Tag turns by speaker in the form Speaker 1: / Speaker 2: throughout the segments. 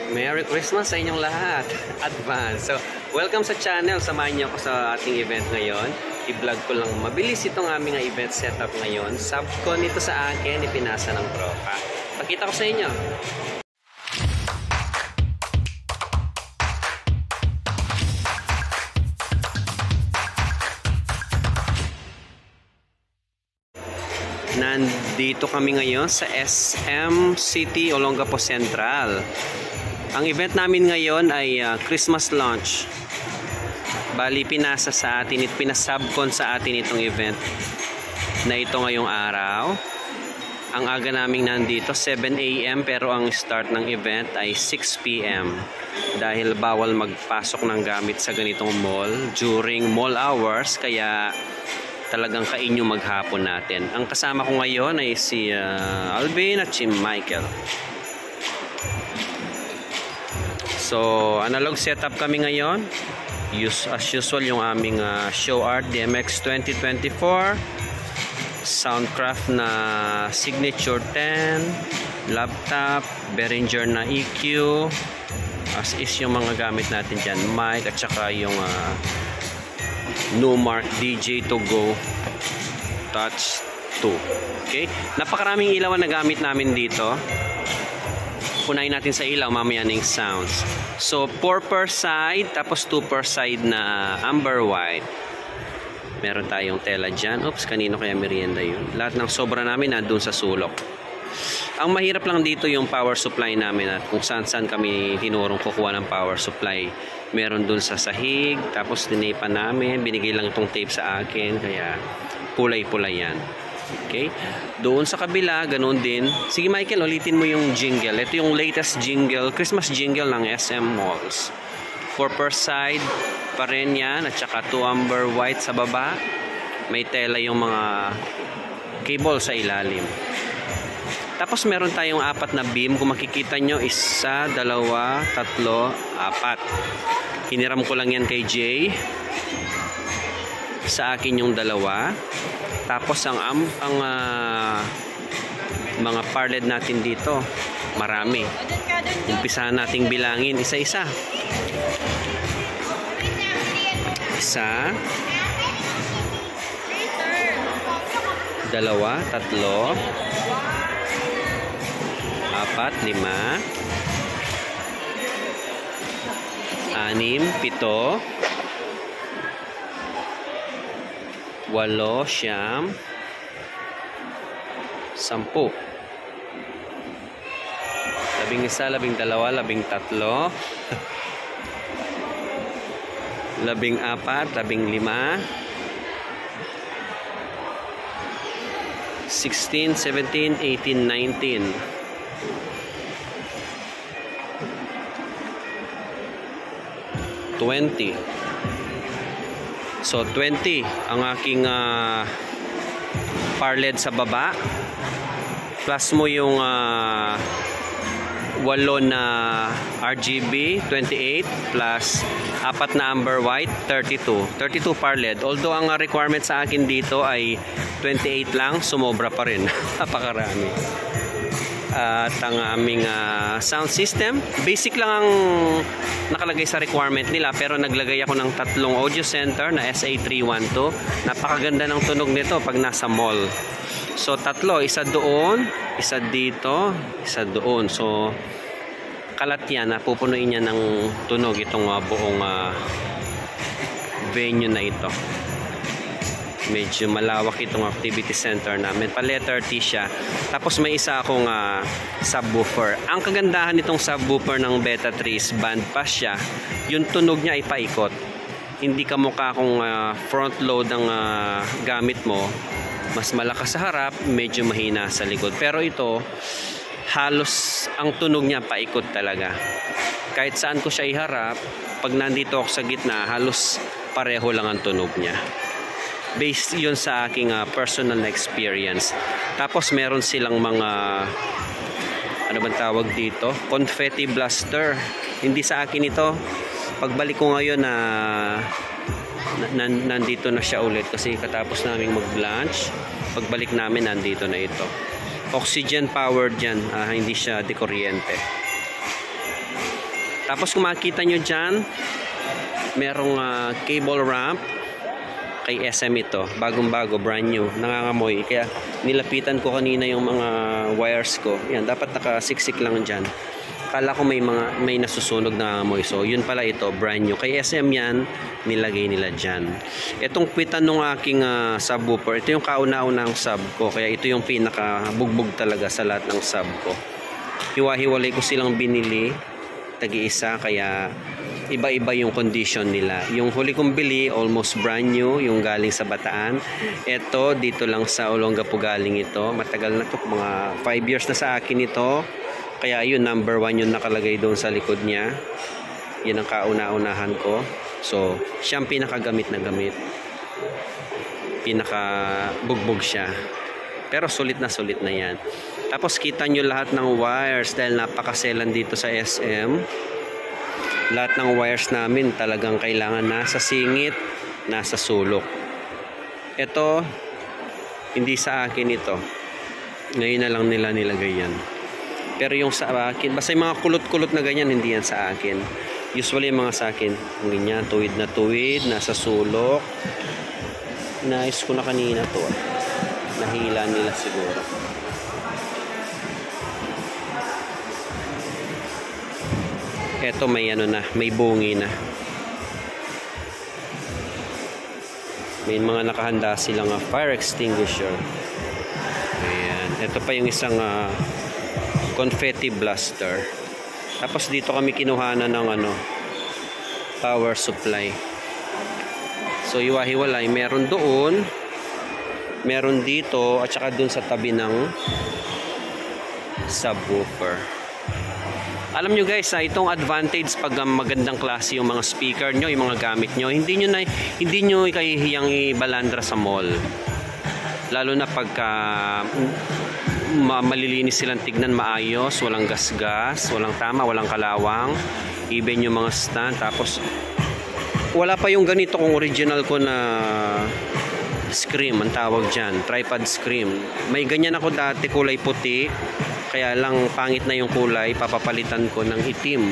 Speaker 1: Merry Christmas sa inyong lahat. Advance. So, welcome sa channel. Samahan niyo ako sa ating event ngayon. I-vlog ko lang mabilis itong aming event setup ngayon. Subcon ito sa akin, ipinasa ng tropa. Pakita ko sa inyo. Nandito kami ngayon sa SM City, Olongapo Central. Ang event namin ngayon ay Christmas launch. Bali, pinasa sa atin, pinasubcon sa atin itong event na ito ngayong araw. Ang aga naming nandito, 7 AM, pero ang start ng event ay 6 PM. Dahil bawal magpasok ng gamit sa ganitong mall during mall hours, kaya talagang kainyo maghapon natin. Ang kasama ko ngayon ay si Alvin at si Michael. So, analog setup kami ngayon. As usual, yung aming show art DMX 2024, Soundcraft na Signature 10, laptop, Behringer na EQ, as is yung mga gamit natin dyan, mic at saka yung Numark DJ2Go Touch 2. Okay? Napakaraming ilaw na gamit namin dito. Punayin natin sa ilaw, mamaya ng sounds. So, 4 per side, tapos 2 per side na amber white. Meron tayong tela dyan. Oops, kanino kaya merienda yun? Lahat ng sobra namin nandun sa sulok. Ang mahirap lang dito yung power supply namin at kung saan kami tinurong kukuha ng power supply. Meron dun sa sahig, tapos tinipan namin, binigay lang itong tape sa akin, kaya pulay-pulay yan. Okay? Doon sa kabila, ganoon din. Sige Michael, ulitin mo yung jingle. Ito yung latest jingle, Christmas jingle ng SM Malls. 4 per side pa rin yan, at saka 2 amber white sa baba. May tela yung mga cable sa ilalim. Tapos meron tayong 4 na beam. Kung makikita nyo, 1, 2, 3, 4. Hiniram ko lang yan kay Jay. Sa akin yung 2. Tapos ang mga parled natin dito, marami. Umpisahan nating bilangin isa-isa. 1, 2, 3, 4, 5, 6, 7, 8, 9, 10, 8, 10. Labing isa, 12, 13, 14, 15, 16, 17, 18, 19. So 20 ang aking parled sa baba, plus mo yung 8 na RGB 28 plus 4 na amber white 32 parled. Although ang requirement sa akin dito ay 28 lang, sumobra pa rin. Napakarami. At ang aming sound system, basic lang ang nakalagay sa requirement nila, pero naglagay ako ng 3 audio center na SA312. Napakaganda ng tunog nito pag nasa mall. So 3, isa doon, isa dito, isa doon. So kalat yan, napupunuin niya ng tunog itong buong venue na ito. Medyo malawak itong activity center namin. Pa letter T siya. Tapos may isa akong subwoofer. Ang kagandahan nitong subwoofer ng Beta 3 band pass siya. Yung tunog niya ay paikot. Hindi ka mukha kung front load ang gamit mo. Mas malakas sa harap, medyo mahina sa likod. Pero ito, halos ang tunog niya paikot talaga. Kahit saan ko siya iharap, pag nandito ako sa gitna, halos pareho lang ang tunog niya. Based yun sa aking personal experience. Tapos meron silang mga ano bang tawag dito? Confetti blaster. Hindi sa akin ito. Pagbalik ko ngayon nandito na siya ulit kasi katapos naming mag-lunch. Pagbalik namin nandito na ito. Oxygen powered yan, hindi siya dekuryente. Tapos kung makikita nyo dyan, merong cable ramp. Kay SM ito, bagong-bago, brand new, nangangamoy. Kaya nilapitan ko kanina yung mga wires ko. Yan, dapat nakasiksik lang dyan. Kala ko may nasusunog na nangangamoy. So, yun pala ito, brand new. Kay SM yan, nilagay nila dyan. Itong pitan ng aking subwoofer, ito yung kauna-unang sub ko. Kaya ito yung pinaka-bugbog talaga sa lahat ng sub ko. Hiwa-hiwalay ko silang binili, tagi-isa, kaya iba-iba yung condition nila. Yung huli kong bili, almost brand new, yung galing sa Bataan. Ito, dito lang sa Olongapo galing ito. Matagal na to, mga 5 years na sa akin ito. Kaya yun, number 1 yung nakalagay doon sa likod niya. Yan ang kauna-unahan ko. So, siyang pinakagamit na gamit. Pinakabugbog siya. Pero sulit na yan. Tapos kita nyo lahat ng wires dahil napakaselan dito sa SM. Lahat ng wires namin talagang kailangan nasa singit, nasa sulok. Ito, hindi sa akin ito. Ngayon na lang nila nilagay yan. Pero yung sa akin, basta yung mga kulot-kulot na ganyan, hindi yan sa akin. Usually yung mga sa akin, ganyan, tuwid, nasa sulok. Inayos ko na kanina to. Nahila nila siguro. Eto may may bungi na. May mga nakahanda silang fire extinguisher. Ayan. Ito pa yung isang confetti blaster. Tapos dito kami kinuhanan ng power supply. So iwahiwalay, meron doon, meron dito, at saka doon sa tabi ng subwoofer. Alam nyo guys, itong advantage pag magandang klase yung mga speaker nyo, yung mga gamit nyo, hindi nyo kahihiyang ibalandra sa mall. Lalo na pagka malilinis silang tignan, maayos, walang gasgas, walang tama, walang kalawang, even yung mga stand. Tapos wala pa yung ganito kung original ko na scream, ang tawag dyan, tripod scream. May ganyan ako dati, kulay puti. Kaya lang pangit na yung kulay, papapalitan ko ng itim.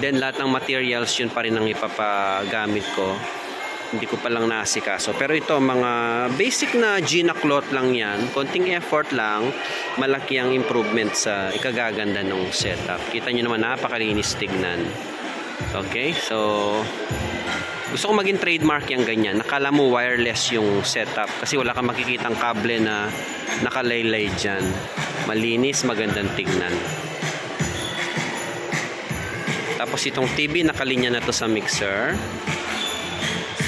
Speaker 1: Then lahat ng materials yun pa rin ang ipapagamit ko. Hindi ko pa lang naasikaso. Pero ito, mga basic na Gina cloth lang yan. Konting effort lang, malaki ang improvement sa ikagaganda ng setup. Kita nyo naman, napakalinis tignan. Okay, so gusto ko maging trademark yung ganyan. Nakala mo wireless yung setup kasi wala kang makikitang kable na nakalaylay dyan. Malinis, magandang tignan. Tapos itong TV, nakalinya na to sa mixer.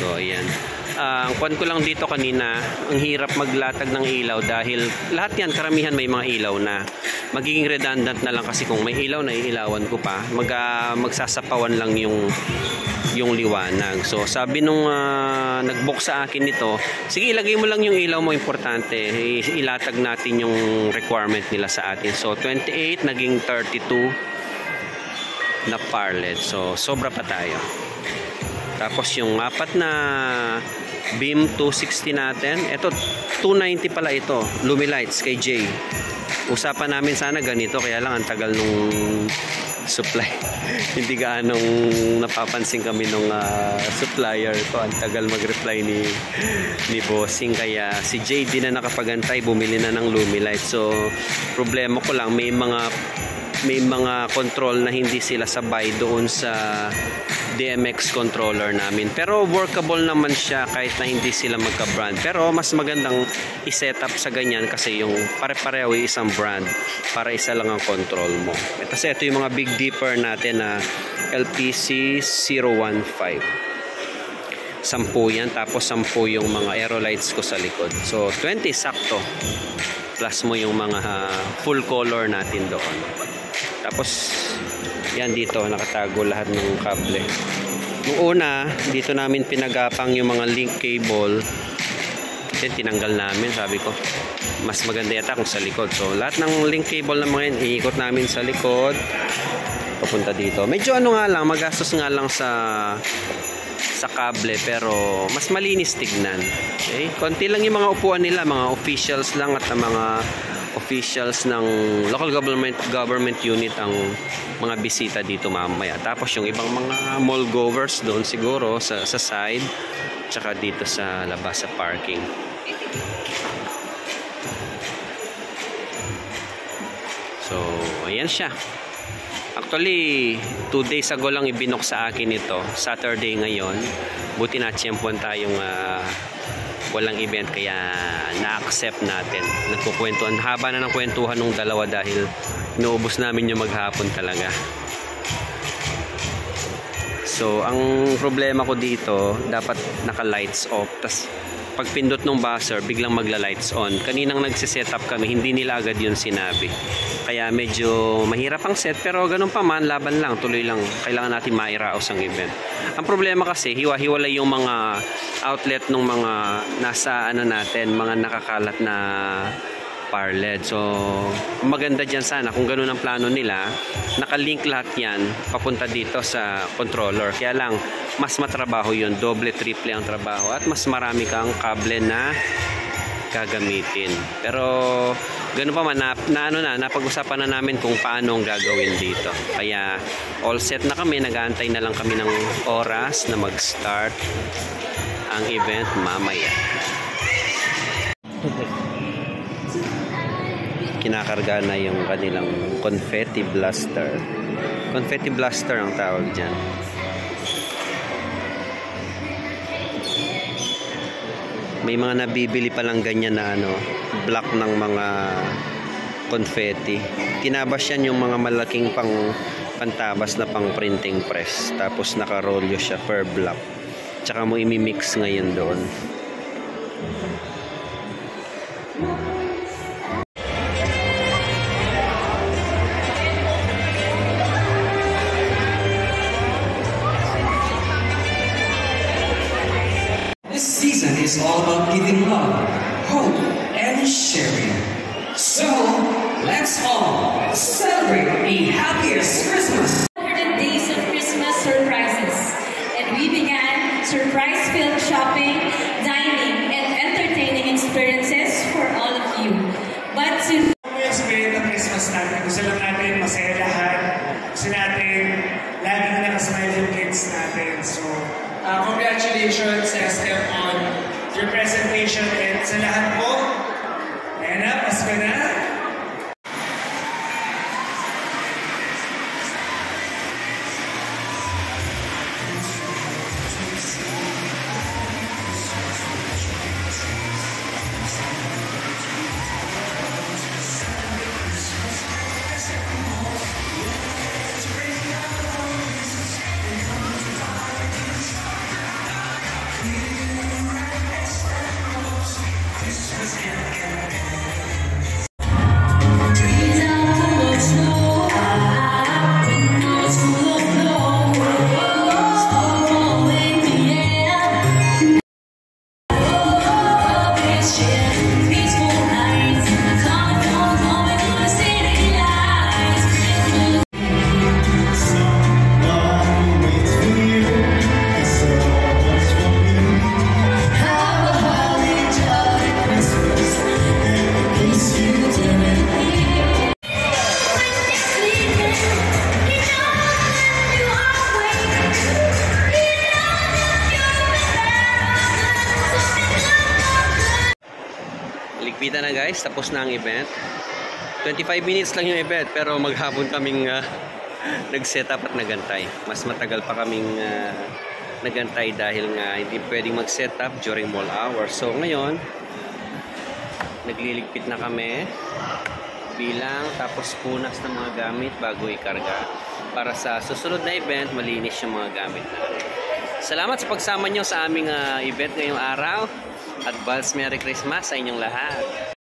Speaker 1: So ayan. Ang kwan ko lang dito kanina, ang hirap maglatag ng ilaw dahil lahat yan, karamihan may mga ilaw na. Magiging redundant na lang kasi kung may ilaw na iilawan ko pa, magsasapawan lang yung liwanag. So sabi nung nag-book sa akin nito, sige ilagay mo lang yung ilaw mo, importante. Ilatag natin yung requirement nila sa atin. So 28 naging 32 na parlet. So sobra pa tayo. Tapos yung apat na beam 260 natin, ito 290 pala ito, Lumilights kay Jay. Usapan namin sana ganito, kaya lang ang tagal nung supply. Hindi gaanong napapansin kami nung supplier ko. Ang tagal mag-reply ni bossing, kaya si Jay di na nakapagantay, bumili na ng Lumilights. So problema ko lang, may mga control na hindi sila sabay doon sa DMX controller namin. Pero workable naman siya kahit na hindi sila magka-brand. Pero mas magandang i-setup sa ganyan kasi yung pare-pareho yung isang brand para isa lang ang control mo. Kasi ito yung mga Big Dipper natin na LPC 015. 10 yan. Tapos 10 yung mga aerolights ko sa likod. So 20 sakto. Plus mo yung mga full color natin doon. Tapos yan dito, nakatago lahat ng kable. Noong una, dito namin pinagapang yung mga link cable. Then tinanggal namin, sabi ko, mas maganda yata kung sa likod. So lahat ng link cable na mga yun, iikot namin sa likod. Papunta dito. Medyo nga lang, magastos nga lang sa kable, pero mas malinis tignan. Okay? Konti lang yung mga upuan nila, mga officials lang at mga officials ng local government unit ang mga bisita dito mamaya. Tapos yung ibang mga mall goers doon siguro sa side, tsaka dito sa labas sa parking. So, ayan siya. Actually, 2 days ago lang ibinok sa akin ito. Saturday ngayon. Buti na tiyempuan tayong walang event, kaya na-accept natin. Nagkukwentuhan. Haba na ng kwentuhan ng dalawa dahil inuubos namin yung maghapon talaga. So, ang problema ko dito, dapat naka-lights off. Tas pag pindot ng buzzer, biglang magla-lights on. Kaninang nagsiset up kami, hindi nila agad yun sinabi. Kaya medyo mahirap ang set, pero ganun pa man, laban lang, tuloy lang. Kailangan natin mairaos ang event. Ang problema kasi, hiwa-hiwalay yung mga outlet ng mga nasa natin, mga nakakalat na parled. So, maganda dyan sana kung ganun ang plano nila, nakalink lahat yan papunta dito sa controller. Kaya lang, mas matrabaho yun, doble, triple ang trabaho, at mas marami kang kable na gagamitin. Pero ganun pa man, napag-usapan na namin kung paano ang gagawin dito. Kaya all set na kami, nag-aantay na lang kami ng oras na mag-start ang event mamaya. Kinakarga na yung kanilang confetti blaster. Confetti blaster ang tawag dyan. May mga nabibili pa lang ganyan na block ng mga confetti. Tinabas yan yung mga malaking pantabas na pang printing press. Tapos nakarolyo siya per block. Tsaka mo imimix ngayon doon.
Speaker 2: Is all about giving love, hope, and sharing. So, let's all celebrate a happiest Christmas.
Speaker 3: 100 days of Christmas surprises, and we began surprise-filled shopping, dining, and entertaining experiences for all of you. But to
Speaker 4: Spirit ng Christmas natin, gusto lang natin masaya lahat. Gusto natin lagi na nakasmile yung kids natin. So, congratulations SM on your presentation, and sa lahat po, ayan na, Pasko na.
Speaker 1: Ligpitan na guys, tapos na ang event. 25 minutes lang yung event, pero maghapon kaming nag-set up at nagantay. Mas matagal pa kaming nagantay dahil nga hindi pwedeng mag-set up during mall hours. So ngayon, nagliligpit na kami, bilang, tapos punas ng mga gamit bago ikarga. Para sa susunod na event, malinis yung mga gamit natin. Salamat sa pagsama nyo sa aming event ngayong araw. Advance Merry Christmas sa inyong lahat.